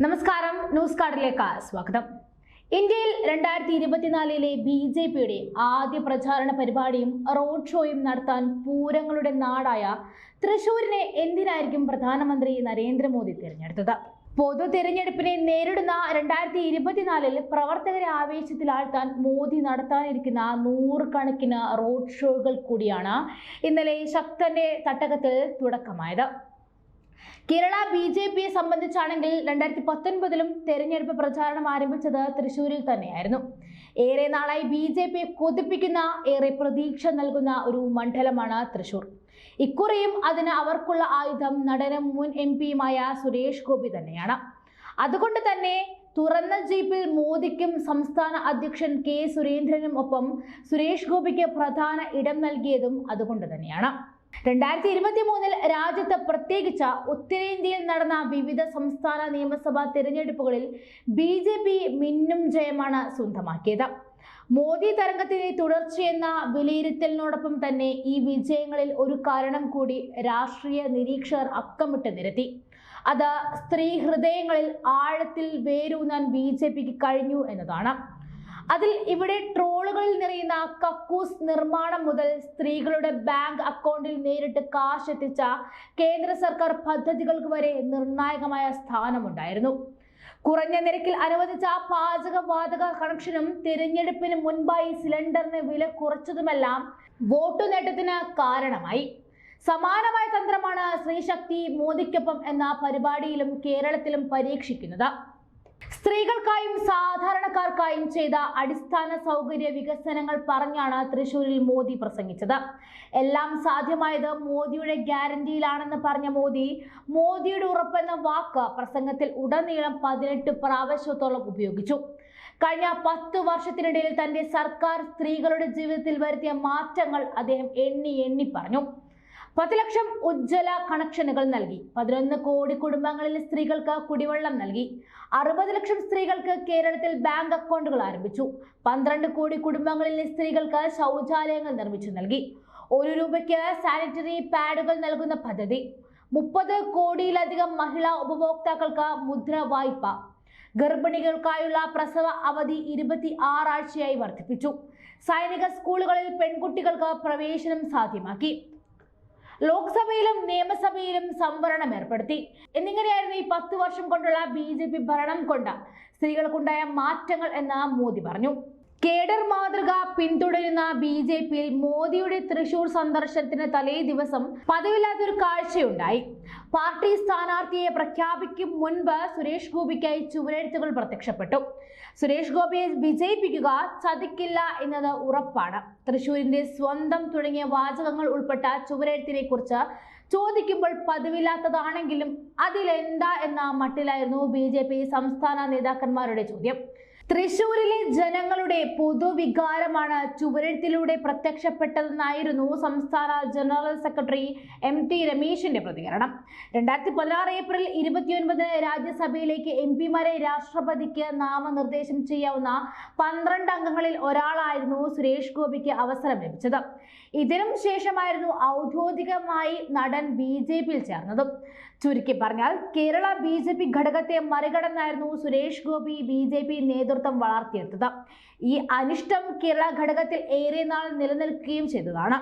നമസ്കാരം, ന്യൂസ് കാർഡിലേക്ക് സ്വാഗതം. ഇന്ത്യയിൽ 2024 BJPയുടെ ആദ്യ പ്രചാരണ പരിപാടിയും റോഡ് ഷോയും നടത്താൻ പൂരങ്ങളുടെ നാടായ തൃശൂരിനെ എന്തിനായിരിക്കും പ്രധാനമന്ത്രി നരേന്ദ്രമോദി തിരഞ്ഞെടുത്തത്? പൊതു തിരഞ്ഞെടുപ്പിനെ നേരിടുന്ന 2024 പ്രവർത്തകരെ ആവേശത്തിലാഴ്ത്താൻ മോദി നടത്താനിരിക്കുന്ന നൂറുകണക്കിന് റോഡ് ഷോകൾ കൂടിയാണ് ഇന്നലെ ശക്തന്റെ തട്ടകത്തിൽ തുടക്കമായത്. കേരള BJPയെ സംബന്ധിച്ചാണെങ്കിൽ 2019 തെരഞ്ഞെടുപ്പ് പ്രചാരണം ആരംഭിച്ചത് തൃശൂരിൽ തന്നെയായിരുന്നു. ഏറെ നാളായി BJPയെ കൊതിപ്പിക്കുന്ന, ഏറെ പ്രതീക്ഷ നൽകുന്ന ഒരു മണ്ഡലമാണ് തൃശൂർ. ഇക്കുറിയും അതിന് അവർക്കുള്ള ആയുധം നടനും മുൻ MP-യുമായ സുരേഷ് ഗോപി തന്നെയാണ്. അതുകൊണ്ട് തന്നെ തുറന്ന ജീപ്പിൽ മോദിക്കും സംസ്ഥാന അധ്യക്ഷൻ K. സുരേന്ദ്രനും ഒപ്പം സുരേഷ് ഗോപിക്ക് പ്രധാന ഇടം നൽകിയതും അതുകൊണ്ട് തന്നെയാണ്. 2023 രാജ്യത്ത് പ്രത്യേകിച്ച് ഉത്തരേന്ത്യയിൽ നടന്ന വിവിധ സംസ്ഥാന നിയമസഭാ തിരഞ്ഞെടുപ്പുകളിൽ BJP മിന്നും ജയമാണ് സ്വന്തമാക്കിയത്. മോദി തരംഗത്തിലെ തുടർച്ചയെന്ന വിലയിരുത്തലിനോടൊപ്പം തന്നെ ഈ വിജയങ്ങളിൽ ഒരു കാരണം കൂടി രാഷ്ട്രീയ നിരീക്ഷകർ അക്കമിട്ട് നിരത്തി. അത് സ്ത്രീ ഹൃദയങ്ങളിൽ ആഴത്തിൽ വേരൂന്നാൻ BJPക്ക് കഴിഞ്ഞു എന്നതാണ്. അതിൽ ഇവിടെ ട്രോളുകളിൽ നിറയുന്ന കക്കൂസ് നിർമ്മാണം മുതൽ സ്ത്രീകളുടെ ബാങ്ക് അക്കൗണ്ടിൽ നേരിട്ട് കാശ് എത്തിച്ച കേന്ദ്ര സർക്കാർ പദ്ധതികൾക്ക് വരെ നിർണായകമായ സ്ഥാനമുണ്ടായിരുന്നു. കുറഞ്ഞ നിരക്കിൽ അനുവദിച്ച പാചകവാതക കണക്ഷനും തിരഞ്ഞെടുപ്പിന് മുൻപായി സിലിണ്ടറിന് വില കുറച്ചതുമെല്ലാം വോട്ടു നേട്ടത്തിന് കാരണമായി. സമാനമായ തന്ത്രമാണ് സ്ത്രീശക്തി മോദിക്കൊപ്പം എന്ന പരിപാടിയിലും കേരളത്തിലും പരീക്ഷിക്കുന്നത്. സ്ത്രീകൾക്കായും സാധാരണക്കാർക്കായും ചെയ്ത അടിസ്ഥാന സൗകര്യ വികസനങ്ങൾ പറഞ്ഞാണ് തൃശൂരിൽ മോദി പ്രസംഗിച്ചത്. എല്ലാം സാധ്യമായത് മോദിയുടെ ഗ്യാരണ്ടിയിലാണെന്ന് പറഞ്ഞ മോദിയുടെ ഉറപ്പെന്ന വാക്ക് പ്രസംഗത്തിൽ ഉടനീളം 18 പ്രാവശ്യത്തോളം ഉപയോഗിച്ചു. കഴിഞ്ഞ 10 വർഷത്തിനിടയിൽ തന്റെ സർക്കാർ സ്ത്രീകളുടെ ജീവിതത്തിൽ വരുത്തിയ മാറ്റങ്ങൾ അദ്ദേഹം എണ്ണി പറഞ്ഞു. 10 ലക്ഷം ഉജ്ജ്വല കണക്ഷനുകൾ നൽകി, 11 കോടി കുടുംബങ്ങളിൽ സ്ത്രീകൾക്ക് കുടിവെള്ളം നൽകി, 60 ലക്ഷം സ്ത്രീകൾക്ക് കേരളത്തിൽ ബാങ്ക് അക്കൗണ്ടുകൾ ആരംഭിച്ചു, 12 കോടി കുടുംബങ്ങളിലെ സ്ത്രീകൾക്ക് ശൗചാലയങ്ങൾ നിർമ്മിച്ചു നൽകി, 1 രൂപയ്ക്ക് സാനിറ്ററി പാഡുകൾ നൽകുന്ന പദ്ധതി, 30 കോടിയിലധികം മഹിളാ ഉപഭോക്താക്കൾക്ക് മുദ്ര വായ്പ, ഗർഭിണികൾക്കായുള്ള പ്രസവ അവധി 26 ആഴ്ചയായി വർദ്ധിപ്പിച്ചു, സൈനിക സ്കൂളുകളിൽ പെൺകുട്ടികൾക്ക് പ്രവേശനം സാധ്യമാക്കി, ലോക്സഭയിലും നിയമസഭയിലും സംവരണം ഏർപ്പെടുത്തി എന്നിങ്ങനെയായിരുന്നു ഈ 10 വർഷം കൊണ്ടുള്ള BJP ഭരണം കൊണ്ട് സ്ത്രീകൾക്കുണ്ടായ മാറ്റങ്ങൾ എന്ന് മോദി പറഞ്ഞു. കേഡർ മാതൃക പിന്തുടരുന്ന BJPയിൽ മോദിയുടെ തൃശൂർ സന്ദർശനത്തിന് തലേ ദിവസം പതിവില്ലാത്തൊരു കാഴ്ചയുണ്ടായി. പാർട്ടി സ്ഥാനാർത്ഥിയെ പ്രഖ്യാപിക്കും മുൻപ് സുരേഷ് ഗോപിക്കായി ചുവരെഴുത്തുകൾ പ്രത്യക്ഷപ്പെട്ടു. സുരേഷ് ഗോപിയെ വിജയിപ്പിക്കുക, ചതിക്കില്ല എന്നത് ഉറപ്പാണ്, തൃശൂരിന്റെ സ്വന്തം തുടങ്ങിയ വാചകങ്ങൾ ഉൾപ്പെട്ട ചുവരെഴുത്തിനെ കുറിച്ച് ചോദിക്കുമ്പോൾ പതിവില്ലാത്തതാണെങ്കിലും അതിലെന്താ എന്ന മട്ടിലായിരുന്നു BJP സംസ്ഥാന നേതാക്കന്മാരുടെ ചോദ്യം. തൃശൂരിലെ ജനങ്ങളുടെ പൊതുവികാരമാണ് ചുവരെഴുത്തിലൂടെ പ്രത്യക്ഷപ്പെട്ടതെന്നായിരുന്നു സംസ്ഥാന ജനറൽ സെക്രട്ടറി MT രമേശിന്റെ പ്രതികരണം. 2016 ഏപ്രിൽ 29 രാജ്യസഭയിലേക്ക് MP-മാരെ രാഷ്ട്രപതിക്ക് നാമനിർദ്ദേശം ചെയ്യാവുന്ന 12 അംഗങ്ങളിൽ ഒരാളായിരുന്നു സുരേഷ് ഗോപിക്ക് അവസരം ലഭിച്ചത്. ഇതിനും ശേഷമായിരുന്നു ഔദ്യോഗികമായി നടൻ BJPയിൽ ചേർന്നതും. ചുരുക്കി പറഞ്ഞാൽ കേരള BJP ഘടകത്തെ മറികടന്നായിരുന്നു സുരേഷ് ഗോപി BJP നേതൃത്വം വളർത്തിയെടുത്തത്. ഈ അനിഷ്ടം കേരള ഘടകത്തിൽ ഏറെ നാൾ നിലനിൽക്കുകയും ചെയ്തതാണ്.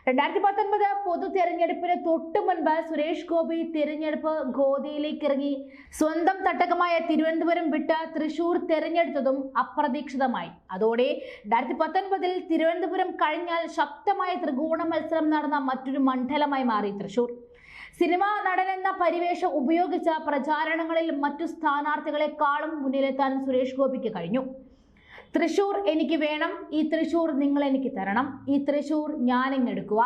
2019 പൊതു തെരഞ്ഞെടുപ്പിന് തൊട്ടു മുൻപ് സുരേഷ് ഗോപി തിരഞ്ഞെടുപ്പ് ഗോതയിലേക്ക് ഇറങ്ങി സ്വന്തം തട്ടകമായ തിരുവനന്തപുരം വിട്ട് തൃശൂർ തെരഞ്ഞെടുത്തതും അപ്രതീക്ഷിതമായി. അതോടെ 2019 തിരുവനന്തപുരം കഴിഞ്ഞാൽ ശക്തമായ ത്രികോണ മത്സരം നടന്ന മറ്റൊരു മണ്ഡലമായി മാറി തൃശൂർ. സിനിമാ നടനെന്ന പരിവേഷം ഉപയോഗിച്ച പ്രചാരണങ്ങളിൽ മറ്റു സ്ഥാനാർത്ഥികളെക്കാളും മുന്നിലെത്താൻ സുരേഷ് ഗോപിക്ക് കഴിഞ്ഞു. തൃശൂർ എനിക്ക് വേണം, ഈ തൃശൂർ നിങ്ങൾ എനിക്ക് തരണം, ഈ തൃശൂർ ഞാനിങ്ങെടുക്കുക.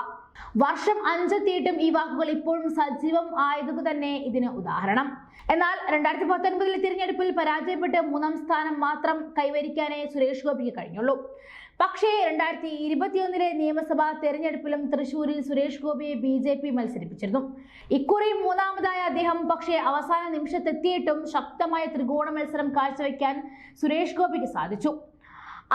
വർഷം 5 എത്തിയിട്ടും ഈ വാക്കുകൾ ഇപ്പോഴും സജീവം ആയതു തന്നെ ഇതിന് ഉദാഹരണം. എന്നാൽ 2019 തിരഞ്ഞെടുപ്പിൽ പരാജയപ്പെട്ട് 3ാം സ്ഥാനം മാത്രം കൈവരിക്കാനേ സുരേഷ് ഗോപിക്ക് കഴിഞ്ഞുള്ളൂ. പക്ഷേ 2021 നിയമസഭാ തെരഞ്ഞെടുപ്പിലും തൃശൂരിൽ സുരേഷ് ഗോപിയെ BJP മത്സരിപ്പിച്ചിരുന്നു. ഇക്കുറി 3ാമതായ അദ്ദേഹം പക്ഷേ അവസാന നിമിഷത്തെത്തിയിട്ടും ശക്തമായ ത്രികോണ മത്സരം കാഴ്ചവെക്കാൻ സുരേഷ് ഗോപിക്ക് സാധിച്ചു.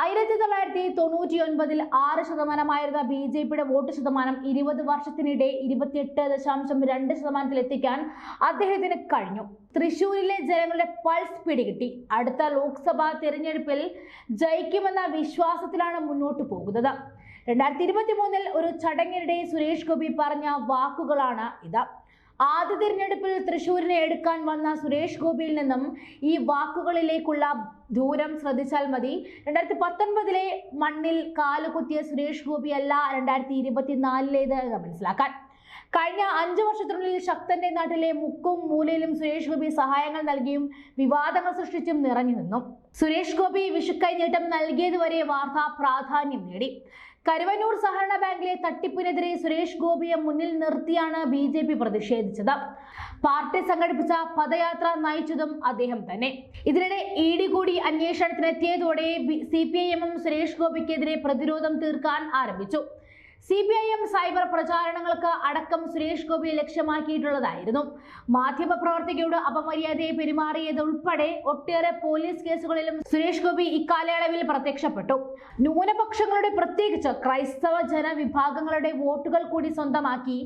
1999 6% ബി.ജെ.പിയുടെ വോട്ട് ശതമാനം 20 വർഷത്തിനിടെ 28.2% എത്തിക്കാൻ അദ്ദേഹത്തിന് കഴിഞ്ഞു. തൃശൂരിലെ ജനങ്ങളുടെ പൾസ് പിടികിട്ടി. അടുത്ത ലോക്സഭാ തെരഞ്ഞെടുപ്പിൽ ജയിക്കുമെന്ന വിശ്വാസത്തിലാണ് മുന്നോട്ട് പോകുന്നത്. 2023 ഒരു ചടങ്ങിനിടെ സുരേഷ് ഗോപി പറഞ്ഞ വാക്കുകളാണ് ഇത്. ആദ്യ തിരഞ്ഞെടുപ്പിൽ തൃശൂരിനെ എടുക്കാൻ വന്ന സുരേഷ് ഗോപിയിൽ നിന്നും ഈ വാക്കുകളിലേക്കുള്ള ദൂരം ശ്രദ്ധിച്ചാൽ മതി. 2019 മണ്ണിൽ കാലുകുത്തിയ സുരേഷ് ഗോപി അല്ല 2024 എന്ന് മനസ്സിലാക്കാൻ. കഴിഞ്ഞ 5 വർഷത്തിനുള്ളിൽ ശക്തന്റെ നാട്ടിലെ മുക്കും മൂലയിലും സുരേഷ് ഗോപി സഹായങ്ങൾ നൽകിയും വിവാദങ്ങൾ സൃഷ്ടിച്ചും നിറഞ്ഞു നിന്നു. സുരേഷ് ഗോപി വിഷുക്കൈനീട്ടം നൽകിയതുവരെ വാർത്താ പ്രാധാന്യം നേടി. കരുവന്നൂർ സഹകരണ ബാങ്കിലെ തട്ടിപ്പിനെതിരെ സുരേഷ് ഗോപിയെ മുന്നിൽ നിർത്തിയാണ് ബി.ജെ.പി പ്രതിഷേധിച്ചത്. പാർട്ടി സംഘടിപ്പിച്ച പദയാത്ര നയിച്ചതും അദ്ദേഹം തന്നെ. ഇതിനിടെ ഇ.ഡി കൂടി അന്വേഷണത്തിനെത്തിയതോടെ CPIM സുരേഷ് ഗോപിക്കെതിരെ പ്രതിരോധം തീർക്കാൻ ആരംഭിച്ചു. CPIM സൈബർ പ്രചാരണങ്ങൾക്ക് അടക്കം സുരേഷ് ഗോപിയെ ലക്ഷ്യമാക്കിയിട്ടുള്ളതായിരുന്നു. മാധ്യമപ്രവർത്തകയോട് അപമര്യാദയെ പെരുമാറിയതുൾപ്പെടെ ഒട്ടേറെ പോലീസ് കേസുകളിലും സുരേഷ് ഗോപി ഇക്കാലയളവിൽ പ്രത്യക്ഷപ്പെട്ടു. ന്യൂനപക്ഷങ്ങളുടെ, പ്രത്യേകിച്ച് ക്രൈസ്തവ ജനവിഭാഗങ്ങളുടെ വോട്ടുകൾ കൂടി സ്വന്തമാക്കി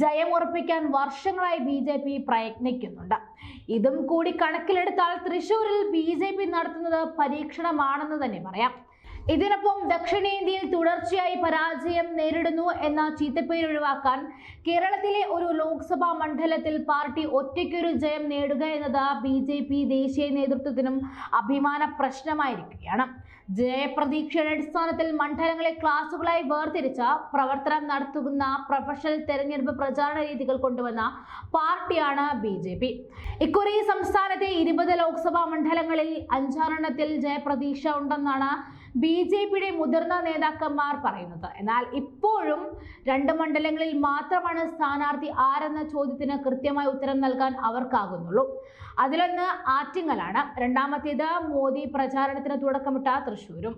ജയമുറപ്പിക്കാൻ വർഷങ്ങളായി ബി.ജെ.പി പ്രയത്നിക്കുന്നുണ്ട്. ഇതും കൂടി കണക്കിലെടുത്താൽ തൃശൂരിൽ ബി.ജെ.പി നടത്തുന്നത് പരീക്ഷണമാണെന്ന് തന്നെ പറയാം. ഇതിനൊപ്പം ദക്ഷിണേന്ത്യയിൽ തുടർച്ചയായി പരാജയം നേരിടുന്നു എന്ന ചീത്തപ്പേര് ഒഴിവാക്കാൻ കേരളത്തിലെ ഒരു ലോക്സഭാ മണ്ഡലത്തിൽ പാർട്ടി ഒറ്റയ്ക്കൊരു ജയം നേടുക എന്നത് ബി.ജെ.പി ദേശീയ നേതൃത്വത്തിനും അഭിമാന പ്രശ്നമായിരിക്കുകയാണ്. ജയപ്രതീക്ഷയുടെ അടിസ്ഥാനത്തിൽ മണ്ഡലങ്ങളെ ക്ലാസുകളായി വേർതിരിച്ച പ്രവർത്തനം നടത്തുന്ന പ്രൊഫഷണൽ തെരഞ്ഞെടുപ്പ് പ്രചാരണ രീതികൾ കൊണ്ടുവന്ന പാർട്ടിയാണ് ബി.ജെ.പി. ഇക്കുറി സംസ്ഥാനത്തെ 20 ലോക്സഭാ മണ്ഡലങ്ങളിൽ 5 ജയപ്രതീക്ഷ ഉണ്ടെന്നാണ് ബി.ജെ.പിയുടെ മുതിർന്ന നേതാക്കന്മാർ പറയുന്നത്. എന്നാൽ ഇപ്പോഴും 2 മണ്ഡലങ്ങളിൽ മാത്രമാണ് സ്ഥാനാർത്ഥി ആരെന്ന ചോദ്യത്തിന് കൃത്യമായ ഉത്തരം നൽകാൻ അവർക്കാകുന്നുള്ളൂ. അതിലൊന്ന് ആറ്റിങ്ങലാണ്, രണ്ടാമത്തേത് മോദി പ്രചാരണത്തിന് തുടക്കമിട്ട തൃശൂരും.